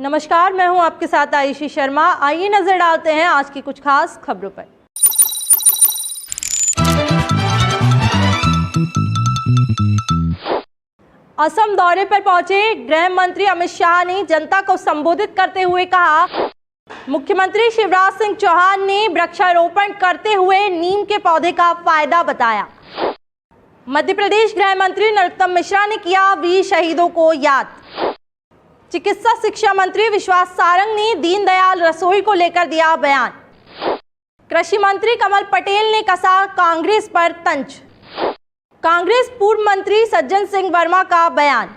नमस्कार, मैं हूं आपके साथ आयुषी शर्मा। आइए नजर डालते हैं आज की कुछ खास खबरों पर। असम दौरे पर पहुंचे गृह मंत्री अमित शाह ने जनता को संबोधित करते हुए कहा, मुख्यमंत्री शिवराज सिंह चौहान ने वृक्षारोपण करते हुए नीम के पौधे का फायदा बताया। मध्य प्रदेश गृह मंत्री नरोत्तम मिश्रा ने किया वीर शहीदों को याद। चिकित्सा शिक्षा मंत्री विश्वास सारंग ने दीनदयाल रसोई को लेकर दिया बयान। कृषि मंत्री कमल पटेल ने कसा कांग्रेस पर तंज। कांग्रेस पूर्व मंत्री सज्जन सिंह वर्मा का बयान।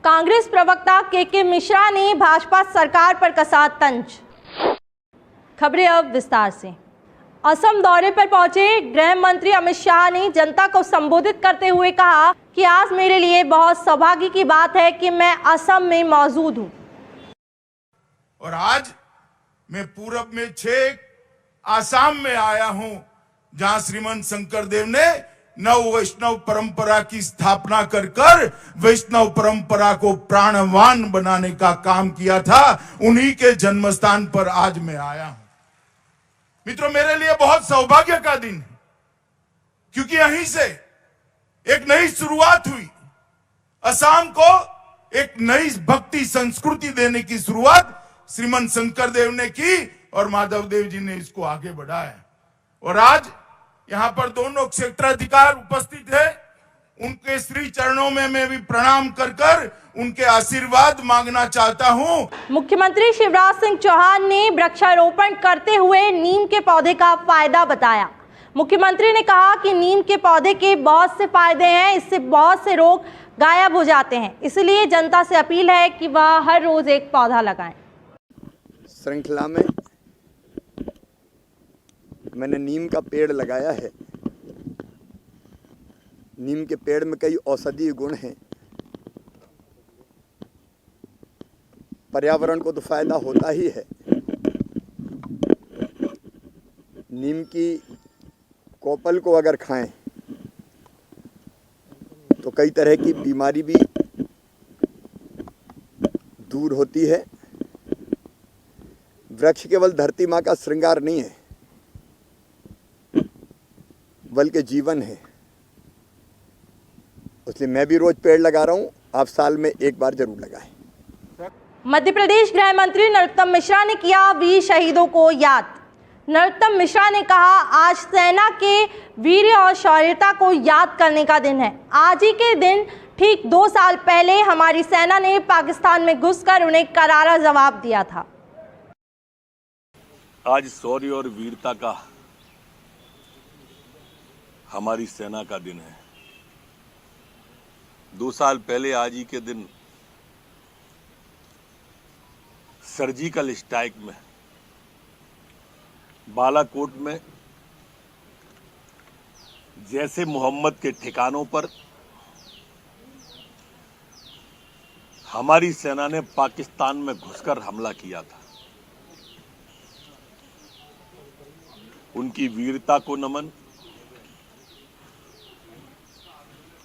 कांग्रेस प्रवक्ता के मिश्रा ने भाजपा सरकार पर कसा तंज। खबरें अब विस्तार से। असम दौरे पर पहुंचे गृह मंत्री अमित शाह ने जनता को संबोधित करते हुए कहा कि आज मेरे लिए बहुत सौभाग्य की बात है कि मैं असम में मौजूद हूं। और आज मैं पूरब में छेक आसाम में आया हूं, जहां श्रीमंत शंकरदेव ने नव वैष्णव परंपरा की स्थापना कर वैष्णव परंपरा को प्राणवान बनाने का काम किया था। उन्हीं के जन्मस्थान पर आज मैं आया हूं। मित्रों, मेरे लिए बहुत सौभाग्य का दिन है, क्योंकि यहीं से एक नई शुरुआत हुई। असम को एक नई भक्ति संस्कृति देने की शुरुआत श्रीमंत शंकरदेव ने की और माधव देव जी ने इसको आगे बढ़ाया। और आज यहां पर दोनों क्षेत्राधिकार उपस्थित है। उनके श्री चरणों में मैं भी प्रणाम कर उनके आशीर्वाद मांगना चाहता हूं। मुख्यमंत्री शिवराज सिंह चौहान ने वृक्षारोपण करते हुए नीम के पौधे का फायदा बताया। मुख्यमंत्री ने कहा कि नीम के पौधे के बहुत से फायदे हैं, इससे बहुत से रोग गायब हो जाते हैं, इसलिए जनता से अपील है कि वह हर रोज एक पौधा लगाएं। श्रृंखला में मैंने नीम का पेड़ लगाया है। नीम के पेड़ में कई औषधीय गुण हैं। पर्यावरण को तो फायदा होता ही है। नीम की कोपल को अगर खाएं तो कई तरह की बीमारी भी दूर होती है। वृक्ष केवल धरती माँ का श्रृंगार नहीं है, बल्कि जीवन है। इसलिए मैं भी रोज पेड़ लगा रहा हूं। आप साल में एक बार जरूर लगाएं। मध्य प्रदेश गृह मंत्री नरोत्तम मिश्रा ने किया वीर शहीदों को याद। नरोत्तम मिश्रा ने कहा, आज सेना के वीर और शौर्यता को याद करने का दिन है। आज ही के दिन ठीक 2 साल पहले हमारी सेना ने पाकिस्तान में घुसकर उन्हें करारा जवाब दिया था। आज शौर्य और वीरता का हमारी सेना का दिन है। 2 साल पहले आज ही के दिन सर्जिकल स्ट्राइक में बालाकोट में जैसे मोहम्मद के ठिकानों पर हमारी सेना ने पाकिस्तान में घुसकर हमला किया था। उनकी वीरता को नमन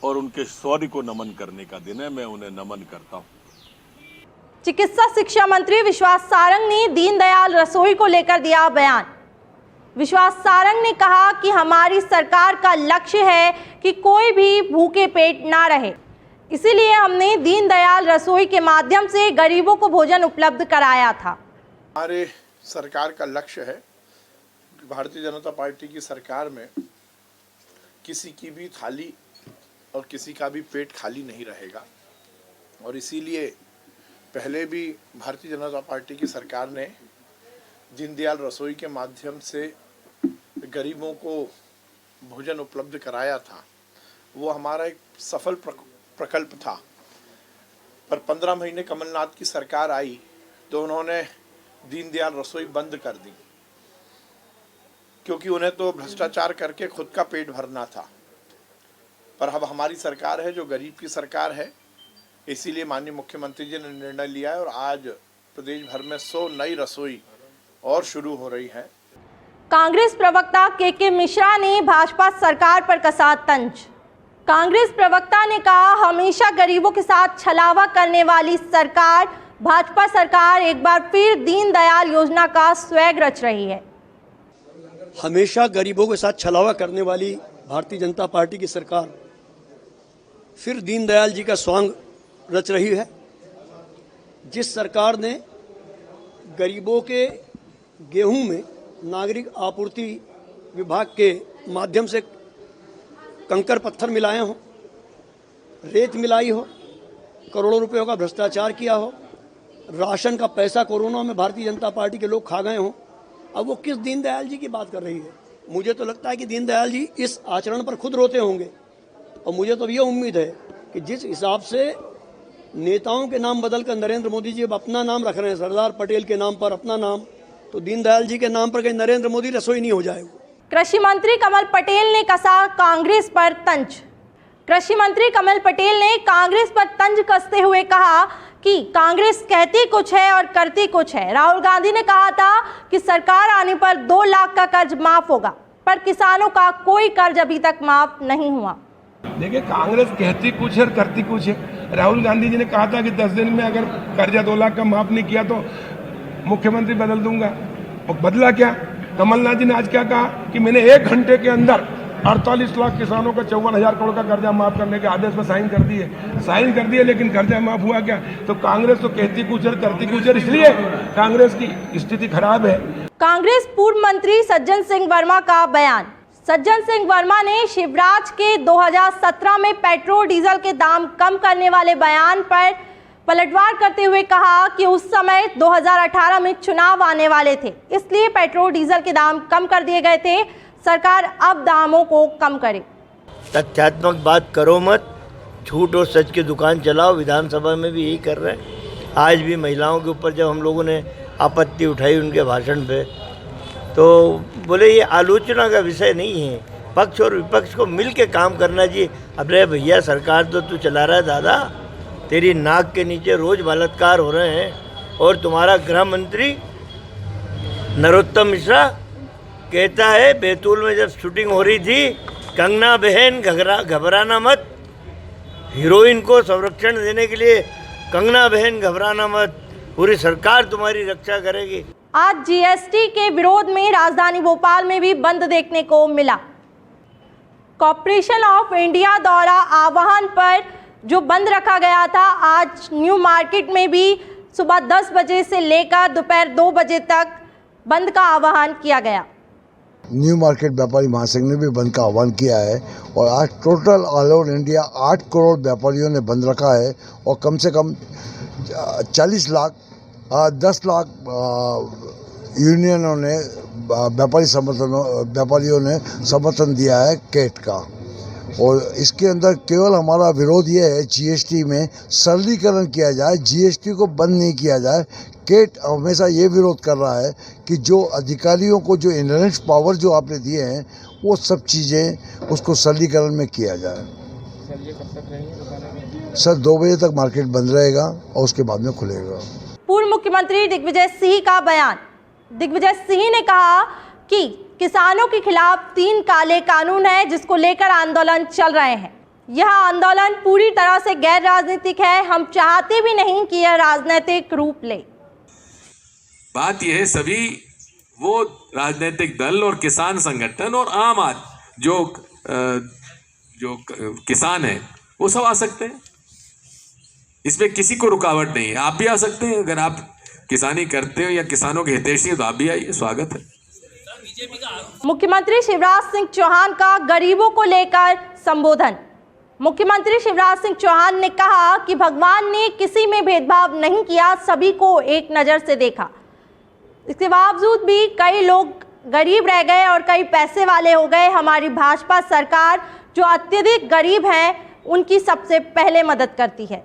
और उनके शौर्य को नमन करने का दिन है। मैं उन्हें नमन करता हूं। चिकित्सा शिक्षा मंत्री विश्वास सारंग ने दीनदयाल रसोई को लेकर दिया बयान। विश्वास सारंग ने कहा कि हमारी सरकार का लक्ष्य है कि कोई भी भूखे पेट ना रहे, इसीलिए हमने दीनदयाल रसोई के माध्यम से गरीबों को भोजन उपलब्ध कराया था। हमारे सरकार का लक्ष्य है, भारतीय जनता पार्टी की सरकार में किसी की भी थाली और किसी का भी पेट खाली नहीं रहेगा। और इसीलिए पहले भी भारतीय जनता पार्टी की सरकार ने दीनदयाल रसोई के माध्यम से गरीबों को भोजन उपलब्ध कराया था। वो हमारा एक सफल प्रकल्प था। पर 15 महीने कमलनाथ की सरकार आई तो उन्होंने दीनदयाल रसोई बंद कर दी, क्योंकि उन्हें तो भ्रष्टाचार करके खुद का पेट भरना था। पर अब हमारी सरकार है जो गरीब की सरकार है, इसीलिए माननीय मुख्यमंत्री जी ने निर्णय लिया है और आज प्रदेश भर में 100 नई रसोई और शुरू हो रही है। कांग्रेस प्रवक्ता के मिश्रा ने भाजपा सरकार पर कसा तंज। कांग्रेस प्रवक्ता ने कहा, हमेशा गरीबों के साथ छलावा करने वाली सरकार भाजपा सरकार एक बार फिर दीनदयाल योजना का स्वैग रच रही है। हमेशा गरीबों के साथ छलावा करने वाली भारतीय जनता पार्टी की सरकार फिर दीनदयाल जी का स्वांग रच रही है। जिस सरकार ने गरीबों के गेहूं में नागरिक आपूर्ति विभाग के माध्यम से कंकर पत्थर मिलाए हों, रेत मिलाई हो, करोड़ों रुपयों का भ्रष्टाचार किया हो, राशन का पैसा कोरोना में भारतीय जनता पार्टी के लोग खा गए हों, अब वो किस दीनदयाल जी की बात कर रही है? मुझे तो लगता है कि दीनदयाल जी इस आचरण पर खुद रोते होंगे। और मुझे तो ये उम्मीद है कि जिस हिसाब से नेताओं के नाम बदलकर नरेंद्र मोदी जी अब अपना नाम रख रहे हैं, सरदार पटेल के नाम पर अपना नाम, तो दीनदयाल जी के नाम पर कहीं नरेंद्र मोदी रसोई नहीं हो जाएगा। कृषि मंत्री कमल पटेल ने कसा कांग्रेस पर तंज। कृषि मंत्री कमल पटेल ने कांग्रेस पर तंज कसते हुए कहा कि कांग्रेस कहती कुछ है और करती कुछ है। राहुल गांधी ने कहा था कि सरकार आने पर 2 लाख का कर्ज माफ होगा, पर किसानों का कोई कर्ज अभी तक माफ नहीं हुआ। देखिए, कांग्रेस कहती कुछ है और करती कुछ है। राहुल गांधी जी ने कहा था कि 10 दिन में अगर कर्जा 2 लाख का माफ नहीं किया तो मुख्यमंत्री बदल दूंगा, और बदला क्या? कमलनाथ जी ने आज क्या कहा कि मैंने 1 घंटे के अंदर 48 लाख किसानों का 54,000 करोड़ का कर्जा माफ करने के आदेश में साइन कर दिए, लेकिन कर्जा माफ हुआ क्या? तो कांग्रेस तो कहती कुछ और करती कुछ और, इसलिए कांग्रेस की स्थिति खराब है। कांग्रेस पूर्व मंत्री सज्जन सिंह वर्मा का बयान। सज्जन सिंह वर्मा ने शिवराज के 2017 में पेट्रोल डीजल के दाम कम करने वाले बयान पर पलटवार करते हुए कहा कि उस समय 2018 में चुनाव आने वाले थे, इसलिए पेट्रोल डीजल के दाम कम कर दिए गए थे। सरकार अब दामों को कम करे। तथ्यात्मक बात करो मत, झूठ और सच की दुकान चलाओ। विधानसभा में भी यही कर रहे हैं। आज भी महिलाओं के ऊपर जब हम लोगों ने आपत्ति उठाई उनके भाषण पे, तो बोले ये आलोचना का विषय नहीं है, पक्ष और विपक्ष को मिल के काम करना चाहिए। अरे भैया, सरकार तो तू चला रहा है दादा, तेरी नाक के नीचे रोज बलात्कार हो रहे हैं। और तुम्हारा गृह मंत्री नरोत्तम मिश्रा कहता है बैतूल में जब शूटिंग हो रही थी, कंगना बहन घबराना मत, हीरोइन को संरक्षण देने के लिए कंगना बहन घबराना मत, पूरी सरकार तुम्हारी रक्षा करेगी। आज जीएसटी के विरोध में राजधानी भोपाल में भी बंद देखने को मिला। कॉर्पोरेशन ऑफ इंडिया द्वारा आह्वान पर जो बंद रखा गया था, आज न्यू मार्केट में भी सुबह 10 बजे से लेकर दोपहर 2 बजे तक बंद का आह्वान किया गया। न्यू मार्केट व्यापारी महासंघ ने भी बंद का आह्वान किया है और आज total all over India 8 crore व्यापारियों ने बंद रखा है और कम से कम 10 लाख यूनियनों ने व्यापारियों ने समर्थन दिया है कैट का। और इसके अंदर केवल हमारा विरोध ये है जीएसटी में सरलीकरण किया जाए, जीएसटी को बंद नहीं किया जाए। कैट हमेशा ये विरोध कर रहा है कि जो अधिकारियों को जो इनहेरेंट पावर जो आपने दिए हैं वो सब चीज़ें उसको सरलीकरण में किया जाए। सर 2 बजे तक मार्केट बंद रहेगा और उसके बाद में खुलेगा। पूर्व मुख्यमंत्री दिग्विजय सिंह का बयान। दिग्विजय सिंह ने कहा कि किसानों के खिलाफ 3 काले कानून है जिसको लेकर आंदोलन चल रहे हैं। यह आंदोलन पूरी तरह से गैर राजनीतिक है, हम चाहते भी नहीं कि यह राजनीतिक रूप ले। बात यह है, सभी वो राजनीतिक दल और किसान संगठन और आम आदमी जो किसान है वो सब आ सकते हैं, इसमें किसी को रुकावट नहीं है। आप भी आ सकते हैं, अगर आप किसानी करते हो या किसानों के हितैषी हैं तो आप भी आइए, स्वागत है। मुख्यमंत्री शिवराज सिंह चौहान का गरीबों को लेकर संबोधन। मुख्यमंत्री शिवराज सिंह चौहान ने कहा कि भगवान ने किसी में भेदभाव नहीं किया, सभी को एक नज़र से देखा। इसके बावजूद भी कई लोग गरीब रह गए और कई पैसे वाले हो गए। हमारी भाजपा सरकार जो अत्यधिक गरीब हैं उनकी सबसे पहले मदद करती है।